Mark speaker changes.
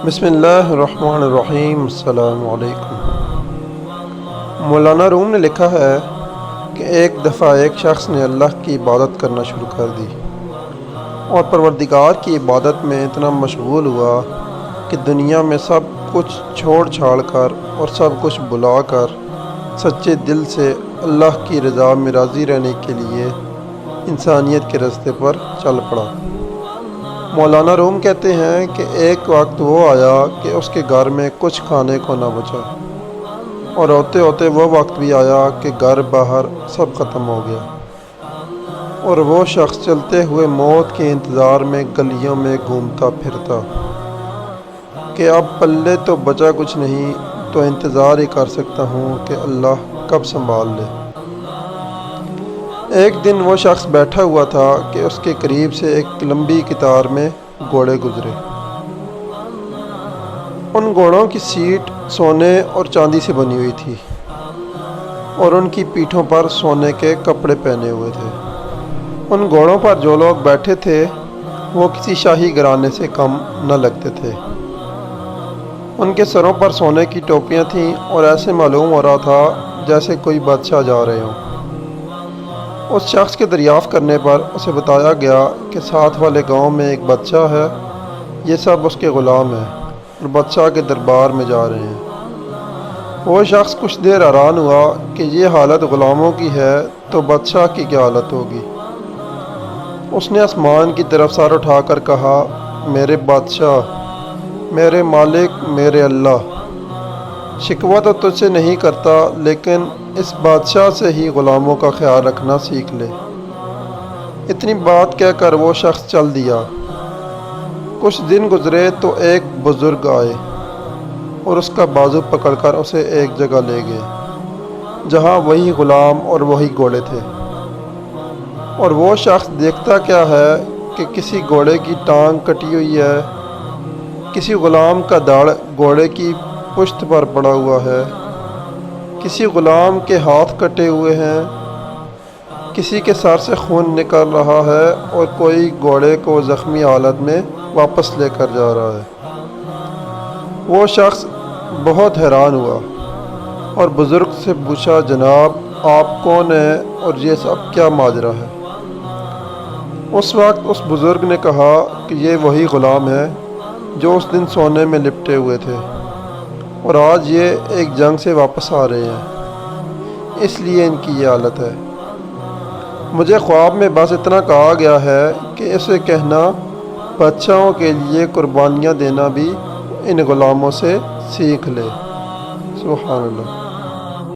Speaker 1: بسم اللہ الرحمن الرحیم۔ السلام علیکم۔ مولانا روم نے لکھا ہے کہ ایک دفعہ ایک شخص نے اللہ کی عبادت کرنا شروع کر دی اور پروردگار کی عبادت میں اتنا مشغول ہوا کہ دنیا میں سب کچھ چھوڑ چھاڑ کر اور سب کچھ بلا کر سچے دل سے اللہ کی رضا میں راضی رہنے کے لیے انسانیت کے راستے پر چل پڑا۔ مولانا روم کہتے ہیں کہ ایک وقت وہ آیا کہ اس کے گھر میں کچھ کھانے کو نہ بچا، اور ہوتے ہوتے وہ وقت بھی آیا کہ گھر باہر سب ختم ہو گیا، اور وہ شخص چلتے ہوئے موت کے انتظار میں گلیوں میں گھومتا پھرتا کہ اب پلے تو بچا کچھ نہیں، تو انتظار ہی کر سکتا ہوں کہ اللہ کب سنبھال لے۔ ایک دن وہ شخص بیٹھا ہوا تھا کہ اس کے قریب سے ایک لمبی قطار میں گھوڑے گزرے۔ ان گھوڑوں کی سیٹ سونے اور چاندی سے بنی ہوئی تھی اور ان کی پیٹھوں پر سونے کے کپڑے پہنے ہوئے تھے۔ ان گھوڑوں پر جو لوگ بیٹھے تھے وہ کسی شاہی گھرانے سے کم نہ لگتے تھے۔ ان کے سروں پر سونے کی ٹوپیاں تھیں اور ایسے معلوم ہو رہا تھا جیسے کوئی بادشاہ جا رہے ہوں۔ اس شخص کے دریافت کرنے پر اسے بتایا گیا کہ ساتھ والے گاؤں میں ایک بادشاہ ہے، یہ سب اس کے غلام ہیں اور بادشاہ کے دربار میں جا رہے ہیں۔ وہ شخص کچھ دیر حیران ہوا کہ یہ حالت غلاموں کی ہے تو بادشاہ کی کیا حالت ہوگی۔ اس نے آسمان کی طرف سر اٹھا کر کہا، میرے بادشاہ، میرے مالک، میرے اللہ، شکوہ تو تجھ سے نہیں کرتا، لیکن اس بادشاہ سے ہی غلاموں کا خیال رکھنا سیکھ لے۔ اتنی بات کہہ کر وہ شخص چل دیا۔ کچھ دن گزرے تو ایک بزرگ آئے اور اس کا بازو پکڑ کر اسے ایک جگہ لے گئے جہاں وہی غلام اور وہی گھوڑے تھے، اور وہ شخص دیکھتا کیا ہے کہ کسی گھوڑے کی ٹانگ کٹی ہوئی ہے، کسی غلام کا دڑ گھوڑے کی پشت پر پڑا ہوا ہے، کسی غلام کے ہاتھ کٹے ہوئے ہیں، کسی کے سر سے خون نکل رہا ہے اور کوئی گھوڑے کو زخمی حالت میں واپس لے کر جا رہا ہے۔ وہ شخص بہت حیران ہوا اور بزرگ سے پوچھا، جناب آپ کون ہیں اور یہ سب کیا ماجرا ہے؟ اس وقت اس بزرگ نے کہا کہ یہ وہی غلام ہیں جو اس دن سونے میں لپٹے ہوئے تھے، اور آج یہ ایک جنگ سے واپس آ رہے ہیں، اس لیے ان کی یہ حالت ہے۔ مجھے خواب میں بس اتنا کہا گیا ہے کہ اسے کہنا بادشاہوں کے لیے قربانیاں دینا بھی ان غلاموں سے سیکھ لے۔ سبحان اللہ۔